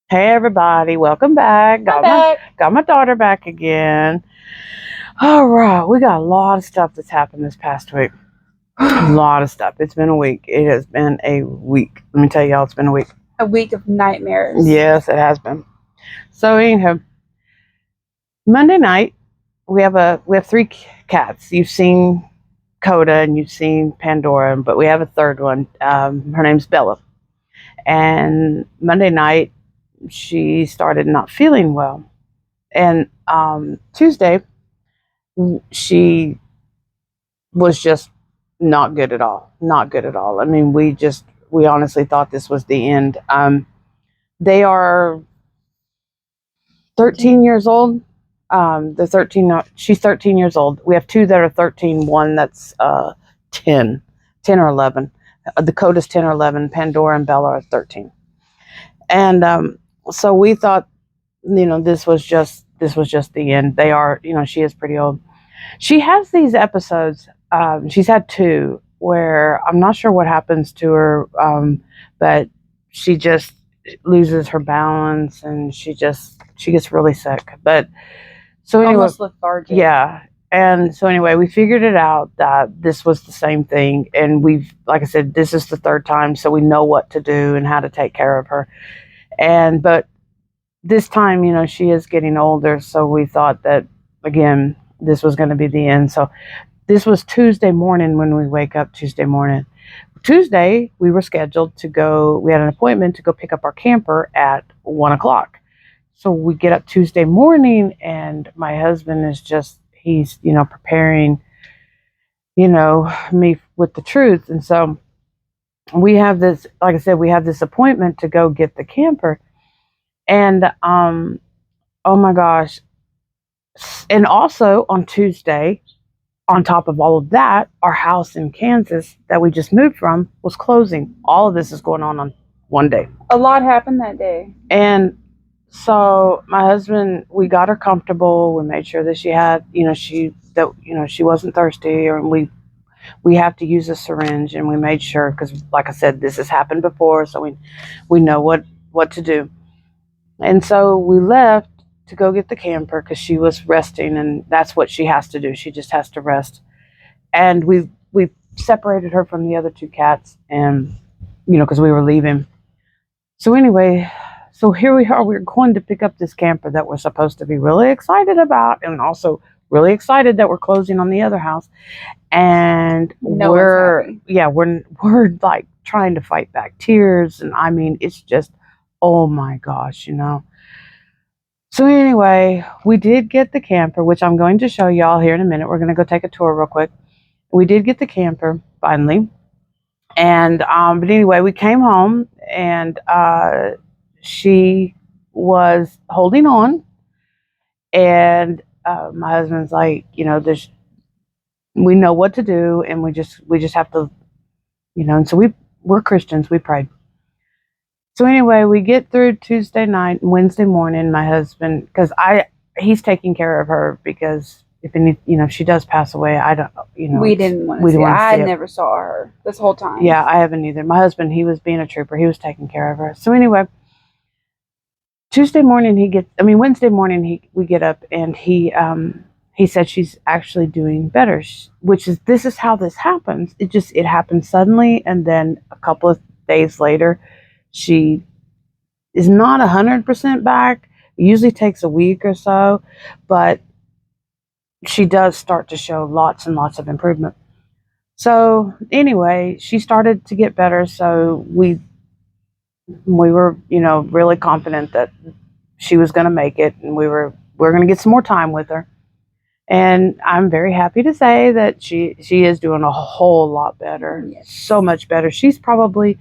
Hey everybody, welcome back. I'm back. Got my daughter back again. All right, we got a lot of stuff that's happened this past week. A lot of stuff. It's been a week. It has been a week. Let me tell y'all, it's been a week. A week of nightmares. Yes, it has been. So anyhow, Monday night we have three cats. You've seen Coda and you've seen Pandora, but we have a third one. Her name's Bella. And Monday night she started not feeling well, and Tuesday she was just not good at all. Not good at all. I mean, we honestly thought this was the end. They are 13 years old. The 13, she's 13 years old. We have two that are 13, one that's 10 or 11. Dakota's 10 or 11. Pandora and Bella are 13. And so we thought, this was just the end. They are, she is pretty old. She has these episodes. She's had two where I'm not sure what happens to her, but she just loses her balance and she gets really sick. But so anyway, Almost lethargic. yeah. And so anyway, we figured it out that this was the same thing, and like I said, this is the third time, so we know what to do and how to take care of her. But this time, she is getting older, so we thought that again, this was going to be the end. So this was Tuesday morning when we wake up. Tuesday morning. Tuesday, we were scheduled to go. We had an appointment to go pick up our camper at 1 o'clock. So we get up Tuesday morning, and my husband is he's preparing, me with the truth. And so we have this, like I said, we have this appointment to go get the camper. And oh my gosh. And also on Tuesday, on top of all of that, our house in Kansas that we just moved from was closing. All of this is going on one day. A lot happened that day. And so my husband, we got her comfortable. We made sure that she had, she wasn't thirsty, or we have to use a syringe, and we made sure, because like I said, this has happened before, so we know what to do. And so we left to go get the camper because she was resting, and that's what she has to do. She just has to rest. And we separated her from the other two cats, and because we were leaving. So anyway, so here we are. We're going to pick up this camper that we're supposed to be really excited about, and also really excited that we're closing on the other house. And we're like trying to fight back tears, and I mean, it's just, oh my gosh. So anyway, we did get the camper, which I'm going to show y'all here in a minute. We're going to go take a tour real quick. We did get the camper finally. And but anyway, we came home, and she was holding on, and my husband's like, we know what to do, and we just have to, and so we're Christians, we prayed. So anyway, we get through Tuesday night and Wednesday morning. My husband, because he's taking care of her, because if she does pass away, I don't, we didn't want to see. I never saw her this whole time. Yeah, I haven't either. My husband, he was being a trooper. He was taking care of her. So anyway, Wednesday morning we get up, and he said she's actually doing better, this is how this happens. It happens suddenly, and then a couple of days later, she is not 100% back. It usually takes a week or so, but she does start to show lots and lots of improvement. So anyway, she started to get better. So we were, really confident that she was going to make it, and we're going to get some more time with her. And I'm very happy to say that she is doing a whole lot better. Yes. So much better. She's probably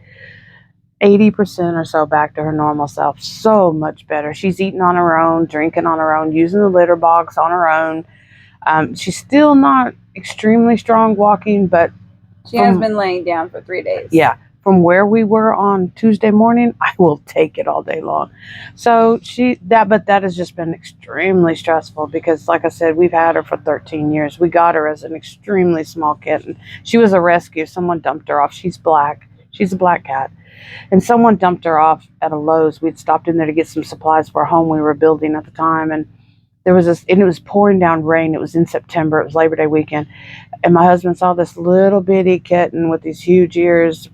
80% or so back to her normal self. So much better. She's eating on her own, drinking on her own, using the litter box on her own. She's still not extremely strong walking, but she has been laying down for 3 days. Yeah. From where we were on Tuesday morning, I will take it all day long. So but that has just been extremely stressful, because like I said, we've had her for 13 years. We got her as an extremely small kitten. She was a rescue. Someone dumped her off. She's black. She's a black cat. And someone dumped her off at a Lowe's. We'd stopped in there to get some supplies for a home we were building at the time, and there was this, and it was pouring down rain. It was in September. It was Labor Day weekend, and my husband saw this little bitty kitten with these huge ears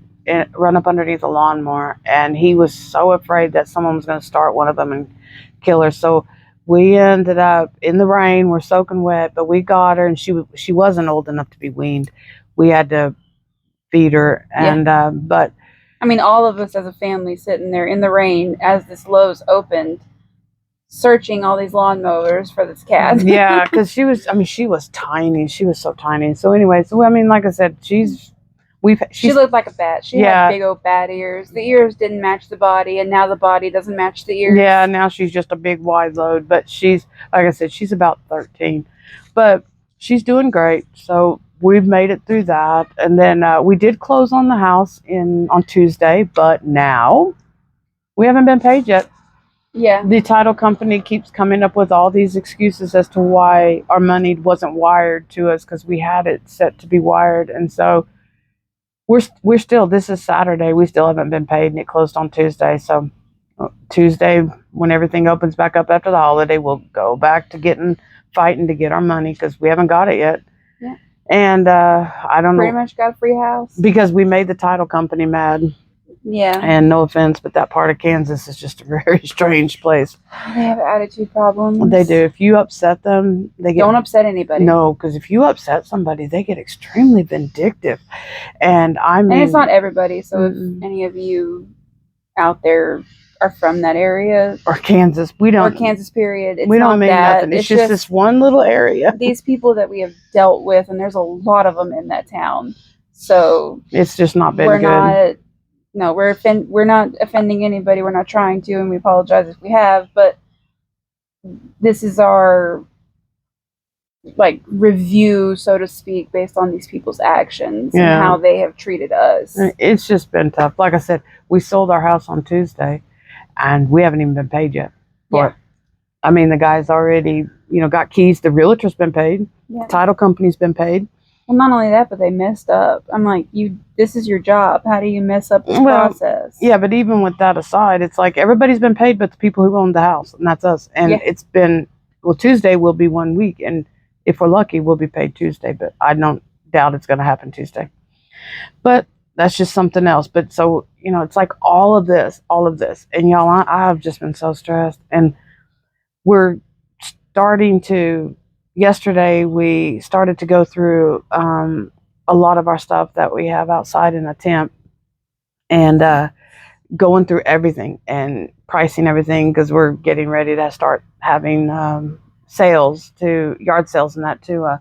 run up underneath a lawnmower, and he was so afraid that someone was going to start one of them and kill her. So we ended up in the rain. We're soaking wet, but we got her, and she wasn't old enough to be weaned. We had to feed her, and but I mean, all of us as a family sitting there in the rain as this Lowe's opened, searching all these lawnmowers for this cat. Yeah, because she was tiny. She was so tiny. So anyway, so I mean, like I said, she looked like a bat. She had big old bat ears. The ears didn't match the body, and now the body doesn't match the ears. Yeah, now she's just a big wide load. But she's, like I said, she's about 13. But she's doing great. So we've made it through that. And then we did close on the house on Tuesday, but now we haven't been paid yet. Yeah. The title company keeps coming up with all these excuses as to why our money wasn't wired to us, because we had it set to be wired. And so we're still, this is Saturday, we still haven't been paid, and it closed on Tuesday. So Tuesday, when everything opens back up after the holiday, we'll go back to fighting to get our money, because we haven't got it yet. Yeah. And I don't know. Pretty much got a free house. Because we made the title company mad. Yeah. And no offense, but that part of Kansas is just a very strange place. They have attitude problems. They do. If you upset them, don't upset anybody. No, because if you upset somebody, they get extremely vindictive. And I mean, and it's not everybody. So if any of you out there are from that area or Kansas, period, we don't mean nothing. It's just this one little area. These people that we have dealt with, and there's a lot of them in that town. So it's just not been good. We're not offending anybody. We're not trying to, and we apologize if we have. But this is our review, so to speak, based on these people's actions and how they have treated us. It's just been tough. Like I said, we sold our house on Tuesday, and we haven't even been paid yet. But I mean, the guy's already, got keys. The realtor's been paid. Yeah. The title company's been paid. Well, not only that, but they messed up. I'm like, this is your job. How do you mess up the process? Yeah, but even with that aside, it's like everybody's been paid but the people who owned the house, and that's us. And it's been, Tuesday will be 1 week, and if we're lucky, we'll be paid Tuesday, but I don't doubt it's going to happen Tuesday. But that's just something else. But so, it's like all of this. And y'all, I've just been so stressed. And we're starting to... Yesterday, we started to go through a lot of our stuff that we have outside in a temp, and going through everything and pricing everything, because we're getting ready to start having yard sales and that, to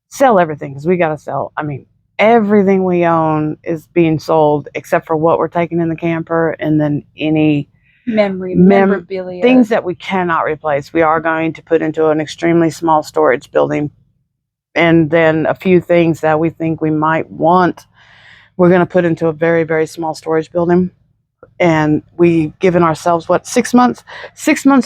sell everything, because we got to sell. I mean, everything we own is being sold except for what we're taking in the camper, and then any memorabilia, things that we cannot replace. We are going to put into an extremely small storage building, and then a few things that we think we might want, we're going to put into a very, very small storage building. And we've given ourselves 6 months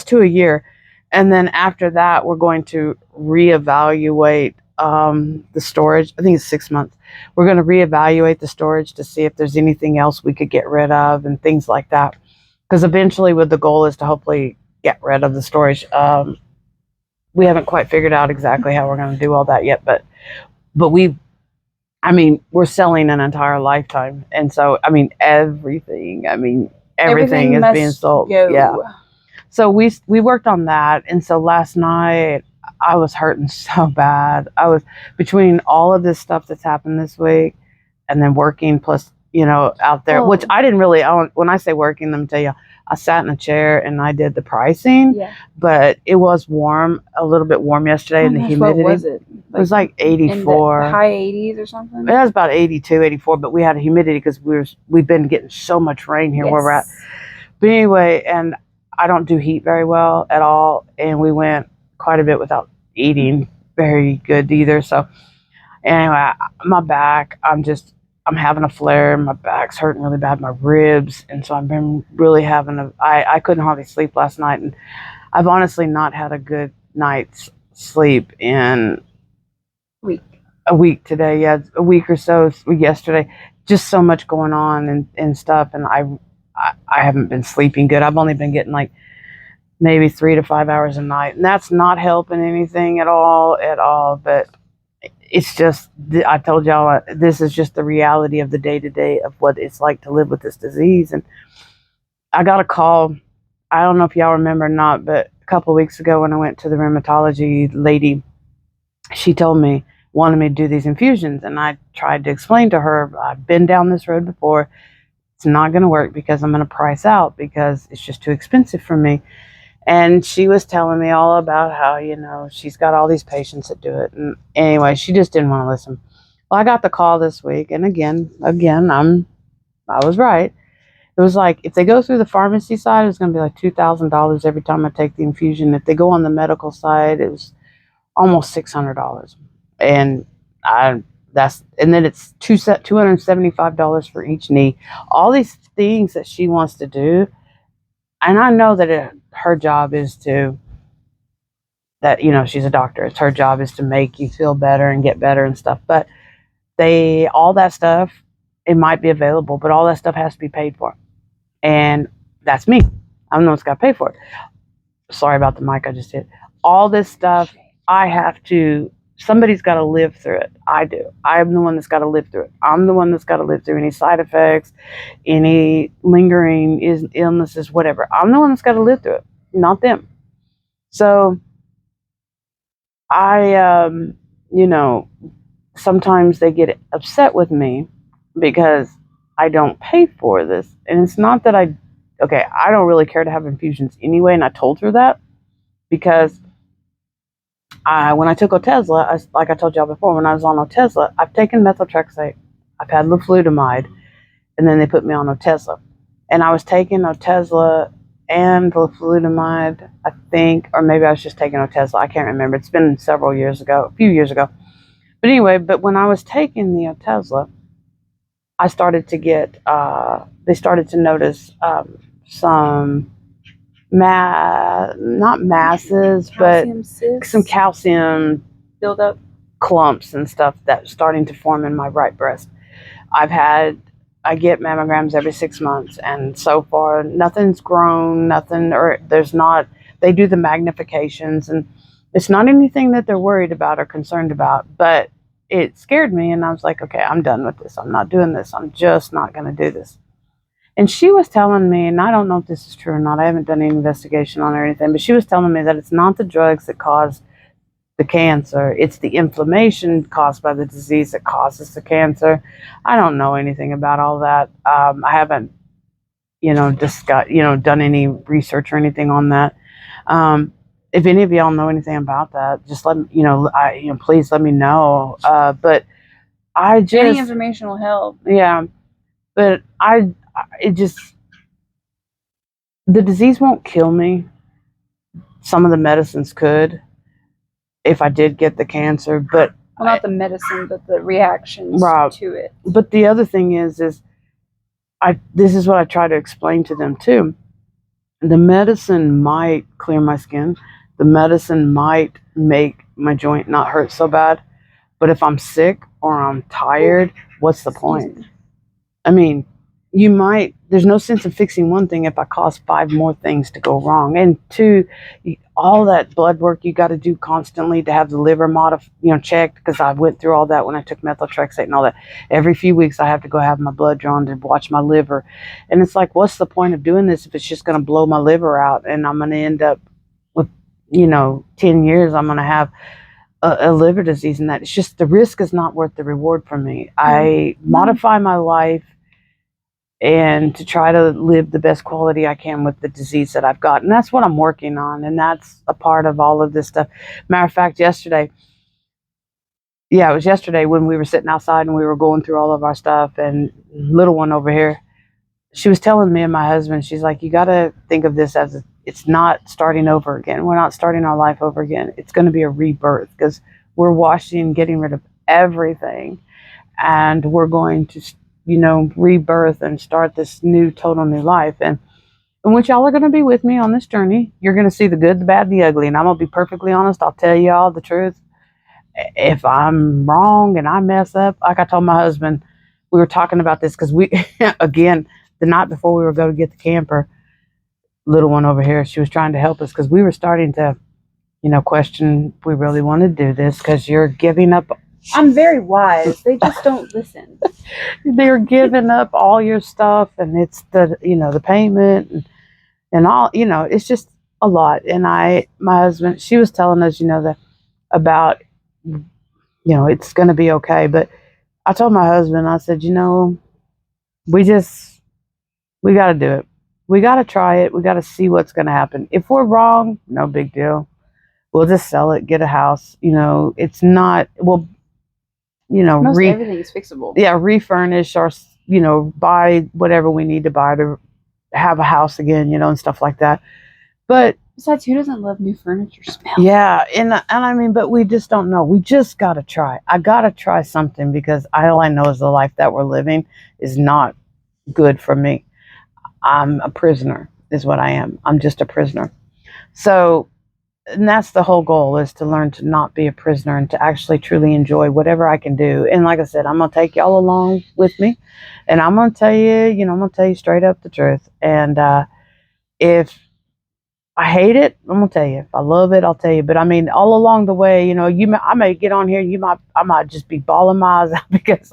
to a year, and then after that we're going to reevaluate the storage. I think it's 6 months. We're going to reevaluate the storage to see if there's anything else we could get rid of and things like that. Because eventually, the goal is to hopefully get rid of the storage. We haven't quite figured out exactly how we're going to do all that yet, but we're selling an entire lifetime, and so everything is being sold. Go. Yeah. So we worked on that, and so last night I was hurting so bad. I was, between all of this stuff that's happened this week, and then working plus, out there, which I didn't really own. When I say working, let me tell you, I sat in a chair and I did the pricing, but it was a little bit warm yesterday, and the humidity. What was it? It was like 84. High 80s or something? It was about 82, 84, but we had a humidity because we've been getting so much rain here where we're at. But anyway, and I don't do heat very well at all, and we went quite a bit without eating very good either. So anyway, my back, I'm having a flare. My back's hurting really bad, my ribs. And so I've been really I couldn't hardly sleep last night. And I've honestly not had a good night's sleep in a week today. Yeah, a week or so yesterday. just so much going on and stuff. And I haven't been sleeping good. I've only been getting like maybe 3 to 5 hours a night, and that's not helping anything at all. But it's just, I told y'all, this is just the reality of the day to day of what it's like to live with this disease. And I got a call. I don't know if y'all remember or not, but a couple of weeks ago when I went to the rheumatology lady, she told me, wanted me to do these infusions. And I tried to explain to her, I've been down this road before. It's not going to work because I'm going to price out because it's just too expensive for me. And she was telling me all about how, she's got all these patients that do it. And anyway, she just didn't want to listen. Well, I got the call this week. And again, I was right. It was like, if they go through the pharmacy side, it's going to be like $2,000 every time I take the infusion. If they go on the medical side, it was almost $600. And and then it's $275 for each knee. All these things that she wants to do. And I know that her job is she's a doctor. It's her job is to make you feel better and get better and stuff. But all that stuff, it might be available, but all that stuff has to be paid for. And that's me. I'm the one that's got to pay for it. Sorry about the mic I just hit. All this stuff, somebody's got to live through it. I do. I'm the one that's got to live through it. I'm the one that's got to live through any side effects, any lingering illnesses, whatever. I'm the one that's got to live through it, not them. So sometimes they get upset with me because I don't pay for this. And it's not that I don't really care to have infusions anyway. And I told her that because when I took Otezla, like I told y'all before, when I was on Otezla, I've taken methotrexate, I've had leflutamide, and then they put me on Otezla. And I was taking Otezla and leflutamide, I think, or maybe I was just taking Otezla. I can't remember. It's been a few years ago. But anyway, when I was taking the Otezla, I started to get, they started to notice some not masses, but some calcium buildup, clumps and stuff that's starting to form in my right breast. I get mammograms every 6 months, and so far nothing's grown, they do the magnifications, and it's not anything that they're worried about or concerned about, but it scared me, and I was like, okay, I'm done with this. I'm not doing this. I'm just not going to do this. And she was telling me, and I don't know if this is true or not, I haven't done any investigation on it or anything, but she was telling me that it's not the drugs that cause the cancer, it's the inflammation caused by the disease that causes the cancer. I don't know anything about all that. I haven't, done any research or anything on that. If any of y'all know anything about that, just let me, please let me know. But any information will help. Yeah, but the disease won't kill me. Some of the medicines could, if I did get the cancer, but not the medicine, but the reactions to it. But the other thing is this is what I try to explain to them too. The medicine might clear my skin. The medicine might make my joint not hurt so bad. But if I'm sick or I'm tired, what's the point? I mean, there's no sense in fixing one thing if I cause 5 more things to go wrong. And 2, all that blood work you got to do constantly to have the liver checked, because I went through all that when I took methotrexate and all that. Every few weeks I have to go have my blood drawn to watch my liver. And it's like, what's the point of doing this if it's just going to blow my liver out and I'm going to end up with, 10 years I'm going to have a liver disease, and that it's just, the risk is not worth the reward for me. I modify my life and to try to live the best quality I can with the disease that I've got. And that's what I'm working on. And that's a part of all of this stuff. Matter of fact, it was yesterday when we were sitting outside and we were going through all of our stuff, and little one over here, she was telling me and my husband, she's like, you got to think of this as it's not starting over again. We're not starting our life over again. It's going to be a rebirth, because we're washing, getting rid of everything. And we're going to rebirth and start this total new life. And which y'all are going to be with me on this journey. You're going to see the good, the bad, the ugly. And I'm going to be perfectly honest. I'll tell you all the truth. If I'm wrong and I mess up, like I told my husband, we were talking about this because we, again, the night before we were going to get the camper, little one over here, she was trying to help us because we were starting to, question if we really want to do this because you're giving up. I'm very wise. They just don't listen. They're giving up all your stuff, and it's the payment and all. It's just a lot. And my husband, she was telling us, that about, it's going to be okay. But I told my husband, I said, we just we got to do it. We got to try it. We got to see what's going to happen. If we're wrong, no big deal. We'll just sell it, get a house. It's not, well, Most everything is fixable. yeah, refurnish or, buy whatever we need to buy to have a house again, and stuff like that. But besides, who doesn't love new furniture smell? yeah, and I mean, but we just don't know. We just got to try. I got to try something because all I know is the life that we're living is not good for me. I'm a prisoner, is what I am. I'm just a prisoner. So, and that's the whole goal, is to learn to not be a prisoner and to actually truly enjoy whatever I can do. And like I said, I'm going to take y'all along with me, and I'm going to tell you, I'm going to tell you straight up the truth. And if I hate it, I'm going to tell you. If I love it, I'll tell you. But I mean, all along the way, I may get on here, I might just be bawling my eyes out because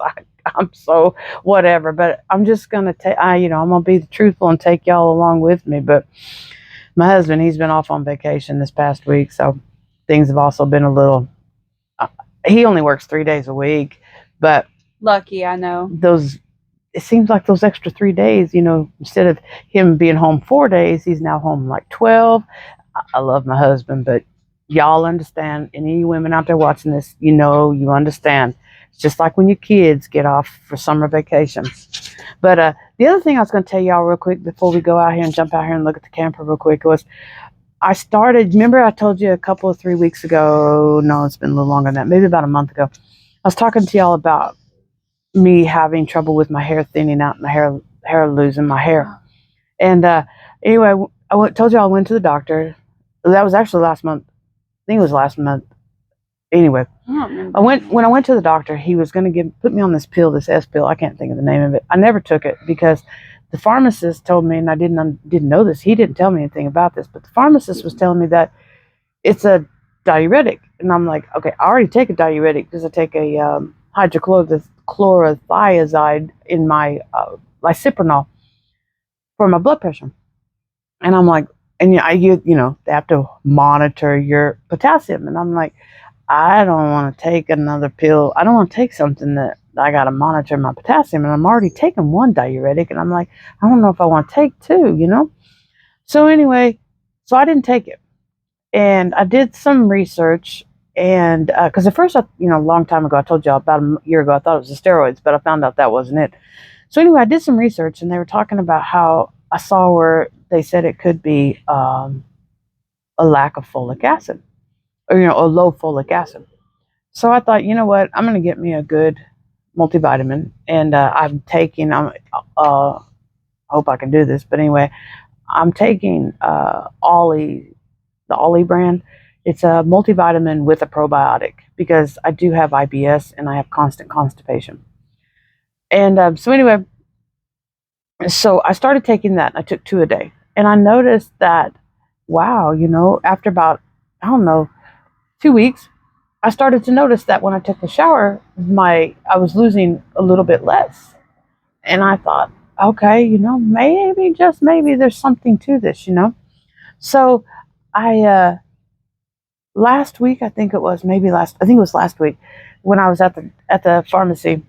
I'm so whatever. But I'm just going to I'm going to be truthful and take y'all along with me. But my husband, he's been off on vacation this past week, so things have also been a little. He only works 3 days a week, but lucky, I know. It seems like those extra 3 days, instead of him being home 4 days, he's now home like 12. I love my husband, but y'all understand. Any women out there watching this, you understand. It's just like when your kids get off for summer vacation. But the other thing I was going to tell y'all real quick before we go out here and jump out here and look at the camper real quick was remember I told you a couple of 3 weeks ago, no, it's been a little longer than that, maybe about a month ago, I was talking to y'all about me having trouble with my hair thinning out, my hair losing my hair. And anyway, told you I went to the doctor. That was actually last month. I think it was last month. Anyway, when I went to the doctor, he was going to put me on this pill, this S pill. I can't think of the name of it. I never took it because the pharmacist told me, and I didn't know this. He didn't tell me anything about this, but the pharmacist was telling me that it's a diuretic, and I'm like, okay, I already take a diuretic because I take a hydrochlorothiazide in my lisipronol for my blood pressure, and I'm like, and they have to monitor your potassium, and I'm like, I don't want to take another pill. I don't want to take something that I got to monitor my potassium. And I'm already taking one diuretic. And I'm like, I don't know if I want to take two. So anyway, so I didn't take it. And I did some research. And because at first, a long time ago, I told y'all about a year ago, I thought it was the steroids, but I found out that wasn't it. So anyway, I did some research and they were talking about how I saw where they said it could be a lack of folic acid. Or, a low folic acid. So I thought, you know what, I'm going to get me a good multivitamin. And I'm taking, I hope I can do this, but anyway, I'm taking Ollie, the Ollie brand. It's a multivitamin with a probiotic because I do have IBS and I have constant constipation. And so anyway, so I started taking that. I took 2 a day. And I noticed that, wow, after about, I don't know, 2 weeks, I started to notice that when I took the shower, I was losing a little bit less. And I thought, okay, maybe, just maybe there's something to this. So I last week, I think it was last week when I was at the pharmacy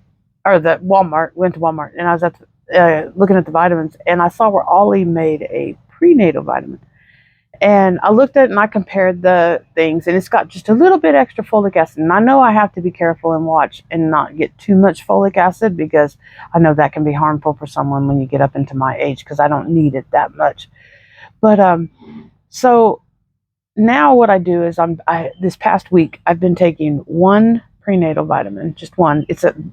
or the Walmart, went to Walmart, and I was looking at the vitamins, and I saw where Ollie made a prenatal vitamin. And I looked at it and I compared the things, and it's got just a little bit extra folic acid. And I know I have to be careful and watch and not get too much folic acid because I know that can be harmful for someone when you get up into my age because I don't need it that much. But so now what I do is this past week I've been taking one prenatal vitamin, just one.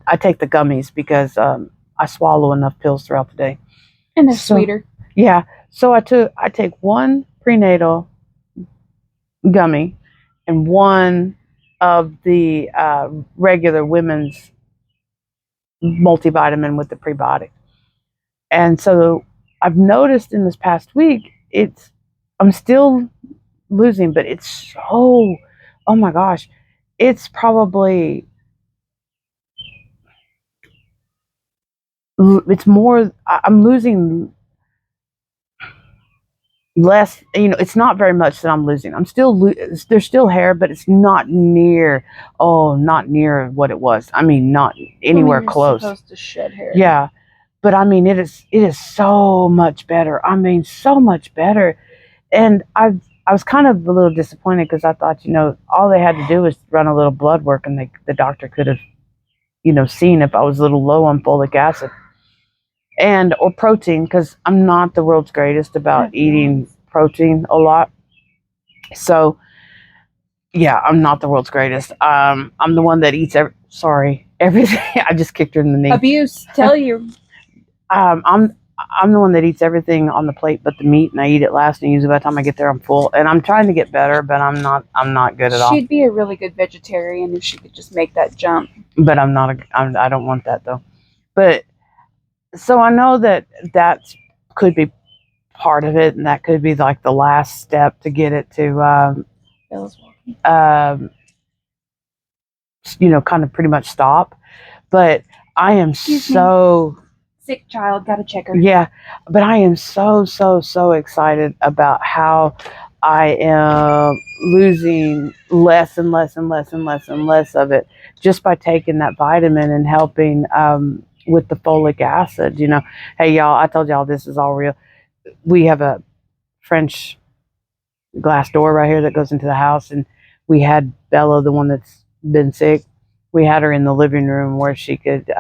I take the gummies because I swallow enough pills throughout the day. And they're sweeter. Yeah. So I take one prenatal gummy and one of the regular women's multivitamin with the prebiotic. And so I've noticed in this past week, I'm still losing, but it's so, oh my gosh, it's probably, it's more, I'm losing less, it's not very much that I'm losing. I'm still, there's still hair, but it's not near, not near what it was. I mean, not anywhere close. You're supposed to shed hair. Yeah. But I mean, it is so much better. I mean, so much better. And I was kind of a little disappointed because I thought, all they had to do was run a little blood work and the doctor could have, seen if I was a little low on folic acid or protein, because I'm not the world's greatest about eating protein a lot. So yeah, I'm not the world's greatest. I'm the one that eats everything. I just kicked her in the knee. Abuse, tell you. I'm the one that eats everything on the plate but the meat, and I eat it last, and usually by the time I get there I'm full. And I'm trying to get better, but I'm not good at all. She'd be a really good vegetarian if she could just make that jump. But I don't want that though. But so I know that could be part of it, and that could be like the last step to get it to kind of pretty much stop. But I am sick child, gotta check her. Yeah, but I am so excited about how I am losing less and less and less and less and less of it just by taking that vitamin and helping with the folic acid. Hey y'all, I told y'all this is all real. We have a French glass door right here that goes into the house, and we had Bella, the one that's been sick. We had her in the living room where she could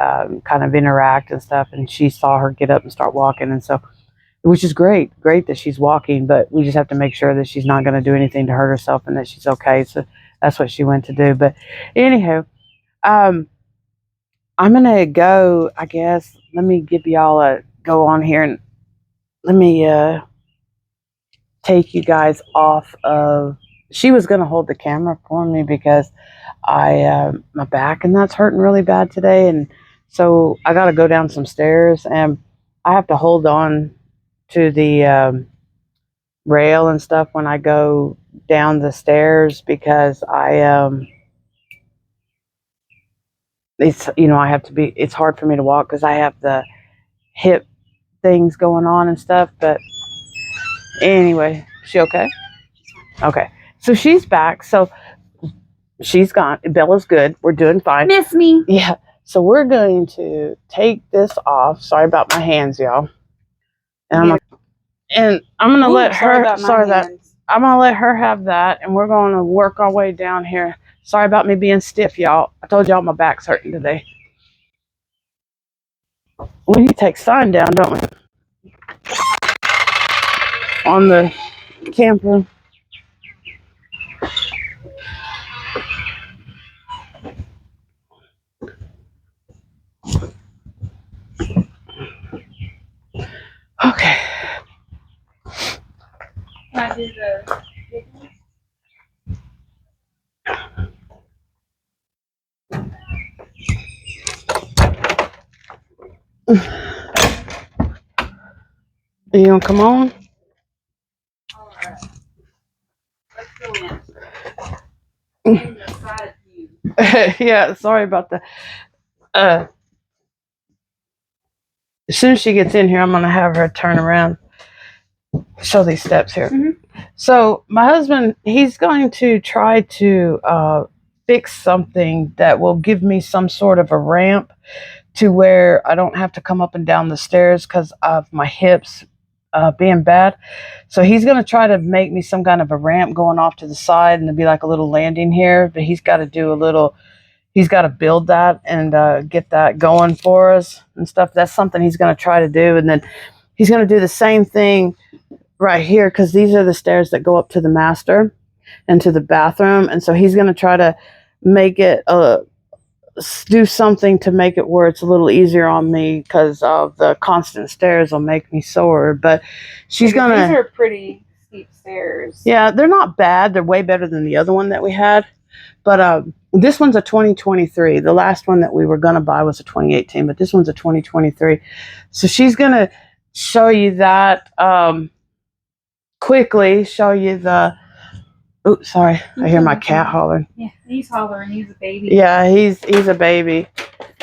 kind of interact and stuff, and she saw her get up and start walking, and so, which is great that she's walking, but we just have to make sure that she's not going to do anything to hurt herself and that she's okay. So that's what she went to do. But anyhow, I'm gonna go, I guess. Let me give y'all a go on here, and let me take you guys off of. She was gonna hold the camera for me because my back and that's hurting really bad today, and so I got to go down some stairs, and I have to hold on to the rail and stuff when I go down the stairs because it's I have to be. It's hard for me to walk because I have the hip things going on and stuff. But anyway, she okay? Okay, so she's back. So. She's gone. Bella's good. We're doing fine. Miss me. Yeah. So we're going to take this off. Sorry about my hands, y'all. And I'm gonna let her. I'm gonna let her have that, and we're going to work our way down here. Sorry about me being stiff, y'all. I told y'all my back's hurting today. We need to take sign down, don't we? On the camper. Okay. Can I do the You gonna come on? All right. Let's go in. Yeah, sorry about that. As soon as she gets in here, I'm gonna have her turn around, show these steps here. Mm-hmm. So my husband, he's going to try to fix something that will give me some sort of a ramp to where I don't have to come up and down the stairs because of my hips being bad. So he's going to try to make me some kind of a ramp going off to the side, and there'll be like a little landing here, but he's got to build that and get that going for us and stuff. That's something he's going to try to do. And then he's going to do the same thing right here because these are the stairs that go up to the master and to the bathroom. And so he's going to try to make it do something to make it where it's a little easier on me because of the constant stairs will make me sore. But she's going to... These are pretty steep stairs. Yeah, they're not bad. They're way better than the other one that we had. But this one's a 2023. The last one that we were gonna buy was a 2018, but this one's a 2023. So she's gonna show you that quickly. Show you the. Oh, sorry, I hear my cat hollering. Yeah, he's hollering. He's a baby. Yeah, he's a baby,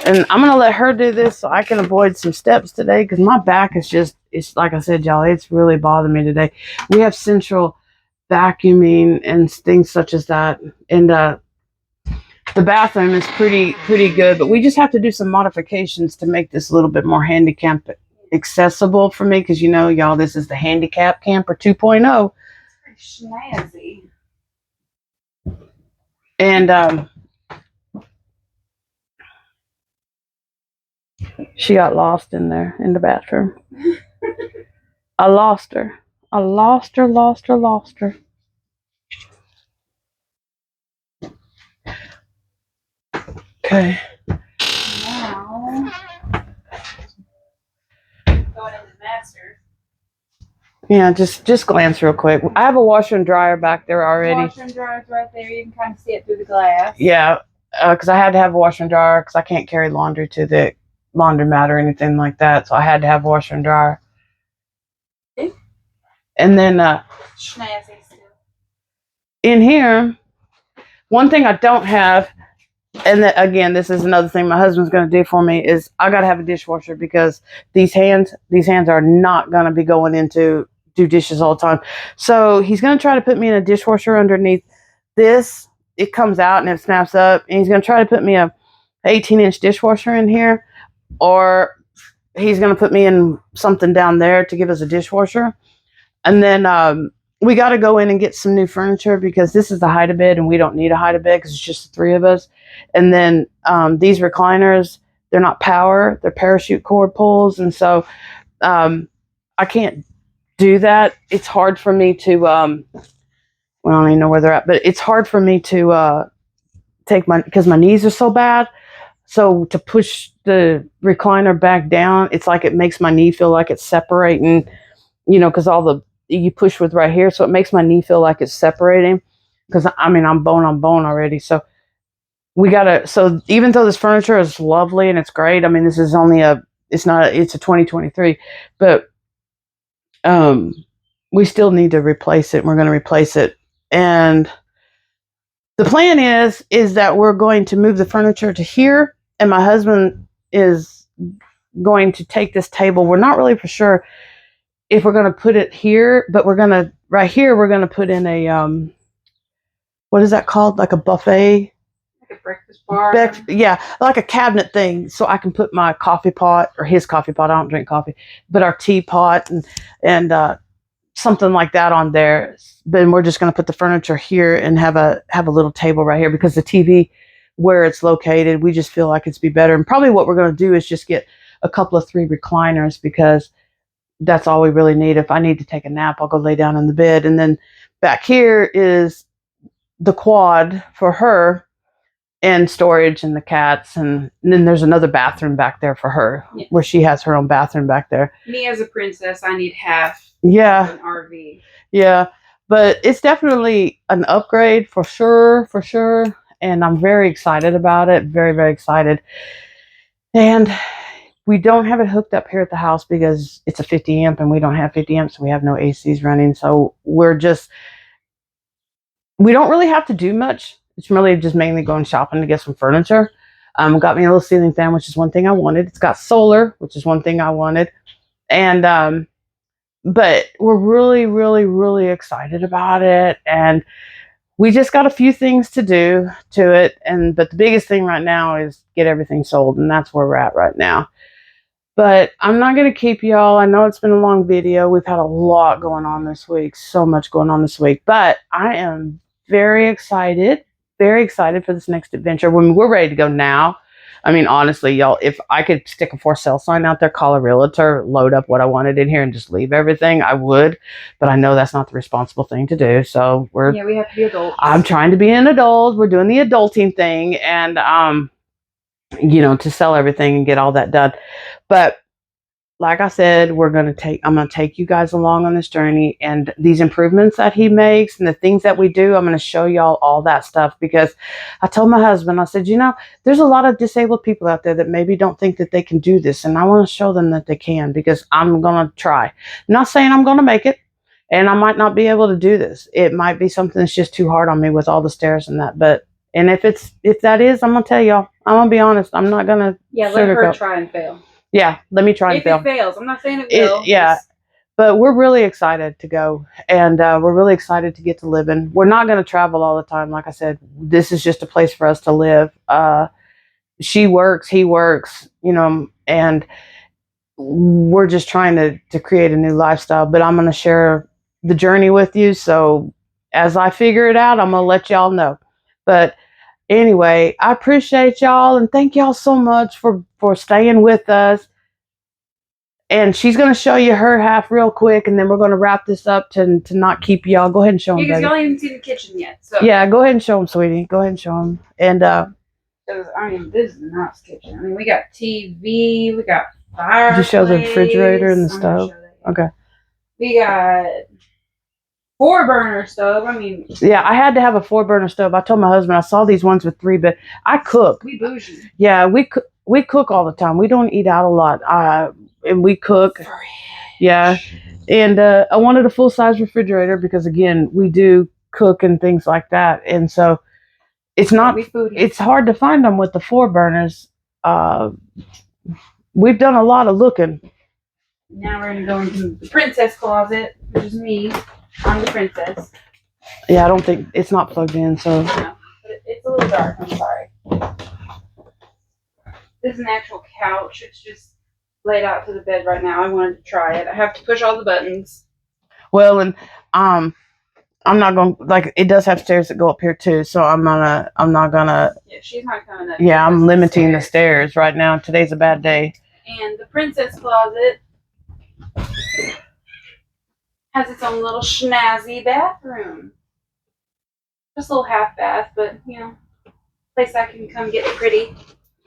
and I'm gonna let her do this so I can avoid some steps today because my back is it's like I said, y'all. It's really bothering me today. We have central vacuuming and things such as that, and the bathroom is pretty good, but we just have to do some modifications to make this a little bit more handicap accessible for me because y'all, this is the handicap camper 2.0. Snazzy. And she got lost in there in the bathroom. I lost her. I lost her. Okay. Now, going into master. Yeah, just glance real quick. I have a washer and dryer back there already. Washer and dryer's right there. You can kind of see it through the glass. Yeah, because I had to have a washer and dryer because I can't carry laundry to the laundromat or anything like that. So I had to have a washer and dryer. Okay. And then Snazzy still. in here, one thing I don't have, and again, this is another thing my husband's going to do for me, is I got to have a dishwasher because these hands are not going to be going into do dishes all the time. So he's going to try to put me in a dishwasher underneath this. It comes out and it snaps up, and he's going to try to put me a 18-inch dishwasher in here, or he's going to put me in something down there to give us a dishwasher. And then we got to go in and get some new furniture because this is the hide-a-bed, and we don't need a hide-a-bed because it's just the three of us. And then these recliners, they're not power, they're parachute cord pulls, and so I can't do that. It's hard for me to well, I don't even know where they're at, but it's hard for me to take because my knees are so bad. So to push the recliner back down, it's like it makes my knee feel like it's separating, because you push with right here, so it makes my knee feel like it's separating. Because I'm bone on bone already, so so even though this furniture is lovely and it's great, this is only it's a 2023, but we still need to replace it, and we're going to replace it. And the plan is that we're going to move the furniture to here, and my husband is going to take this table. We're not really for sure if we're going to put it here, but right here we're going to put in a what is that called? Like a buffet? Like a breakfast bar? Yeah, like a cabinet thing, so I can put my coffee pot, or his coffee pot. I don't drink coffee, but our teapot and something like that on there. Then we're just going to put the furniture here and have a little table right here because the TV, where it's located, we just feel like it's be better. And probably what we're going to do is just get a couple of 3 recliners because that's all we really need. If I need to take a nap, I'll go lay down in the bed. And then back here is the quad for her and storage and the cats. And then there's another bathroom back there for her, yeah, where she has her own bathroom back there. Me as a princess, I need half. Yeah. An RV. Yeah. But it's definitely an upgrade for sure. And I'm very excited about it. Very, very excited. And we don't have it hooked up here at the house because it's a 50 amp and we don't have 50 amps. So we have no ACs running. So we don't really have to do much. It's really just mainly going shopping to get some furniture. Got me a little ceiling fan, which is one thing I wanted. It's got solar, which is one thing I wanted. And, but we're really, really, really excited about it. And we just got a few things to do to it. But the biggest thing right now is get everything sold. And that's where we're at right now. But I'm not going to keep y'all. I know it's been a long video. We've had a lot going on this week. So much going on this week. But I am very excited for this next adventure. When we're ready to go now. Honestly, y'all, if I could stick a for sale sign out there, call a realtor, load up what I wanted in here, and just leave everything, I would. But I know that's not the responsible thing to do. So we have to be adults. I'm trying to be an adult. We're doing the adulting thing, and to sell everything and get all that done. But like I said, I'm gonna take you guys along on this journey, and these improvements that he makes and the things that we do, I'm gonna show y'all all that stuff, because I told my husband, I said, there's a lot of disabled people out there that maybe don't think that they can do this, and I want to show them that they can, because I'm gonna try. I'm not saying I'm gonna make it, and I might not be able to do this. It might be something that's just too hard on me with all the stairs and that, but and if that is, I'm gonna tell y'all. I'm gonna be honest. I'm not gonna let her try and fail. Yeah, let me try and fail. If it fails, I'm not saying it will. Yeah, but we're really excited to go, and we're really excited to get to living. We're not going to travel all the time. Like I said, this is just a place for us to live. She works, he works, and we're just trying to create a new lifestyle. But I'm going to share the journey with you. So as I figure it out, I'm going to let y'all know. But anyway, I appreciate y'all, and thank y'all so much for staying with us. And she's going to show you her half real quick, and then we're going to wrap this up to not keep y'all. Go ahead and show them, because y'all haven't seen the kitchen yet. So yeah, go ahead and show them, sweetie. Go ahead and show them. And this is a nice kitchen. I mean, we got TV, we got fireplace. Did you show the refrigerator and the stove? Okay. We got 4-burner stove. I mean, yeah, I had to have a 4-burner stove. I told my husband I saw these ones with 3, but I cook. We bougie. Yeah, we cook all the time. We don't eat out a lot. And we cook. Yeah. And I wanted a full-size refrigerator because, again, we do cook and things like that. And so it's hard to find them with the 4 burners. We've done a lot of looking. Now we're going to go into the princess closet, which is me. I'm the princess. Yeah, I don't think it's not plugged in, so. No, but it's a little dark. I'm sorry. This is an actual couch. It's just laid out to the bed right now. I wanted to try it. I have to push all the buttons. Well, and I'm not going to, it does have stairs that go up here too, so I'm not gonna. Yeah, she's not coming up. Yeah, I'm limiting the stairs right now. Today's a bad day. And the princess closet has its own little snazzy bathroom. Just a little half bath, but place I can come get pretty.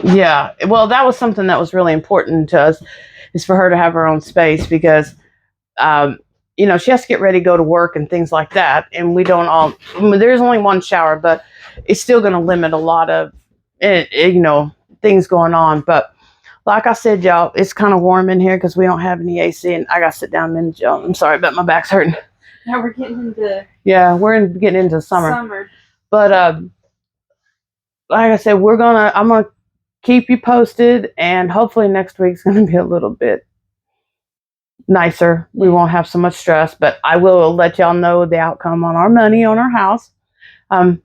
Yeah, well, that was something that was really important to us, is for her to have her own space, because, she has to get ready to go to work and things like that. And we don't all, there's only one shower, but it's still going to limit a lot of, things going on. But like I said, y'all, it's kind of warm in here because we don't have any AC, and I got to sit down and y'all. I'm sorry, but my back's hurting. Now we're getting into. Yeah, we're getting into summer. But like I said, I'm gonna keep you posted, and hopefully next week's going to be a little bit nicer. We won't have so much stress, but I will let y'all know the outcome on our money on our house,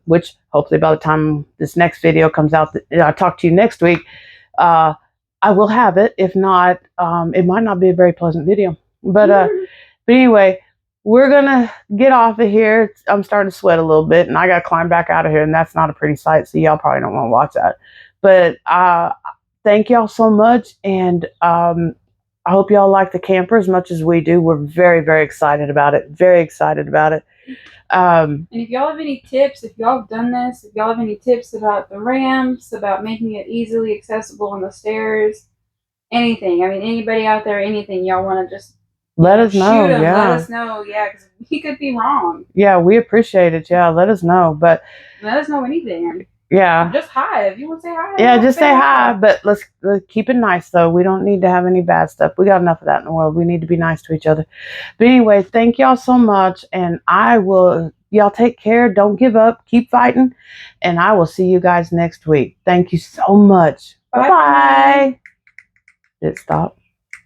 which hopefully by the time this next video comes out, I talk to you next week, I will have it. If not, it might not be a very pleasant video. But anyway, we're going to get off of here. I'm starting to sweat a little bit, and I got to climb back out of here, and that's not a pretty sight, so y'all probably don't want to watch that. But thank y'all so much, and I hope y'all like the camper as much as we do. We're very, very excited about it. Very excited about it. And if y'all have any tips, if y'all have done this, if y'all have any tips about the ramps, about making it easily accessible on the stairs, anything. I mean, anybody out there, anything y'all want to just let us know. Yeah. Let us know. Yeah, because we could be wrong. Yeah, we appreciate it. Yeah, let us know. But let us know anything. Yeah. Just hi. If you want to say hi. Yeah, just say hi. But let's keep it nice, though. We don't need to have any bad stuff. We got enough of that in the world. We need to be nice to each other. But anyway, thank y'all so much. And y'all take care. Don't give up. Keep fighting. And I will see you guys next week. Thank you so much. Bye-bye. Did it stop?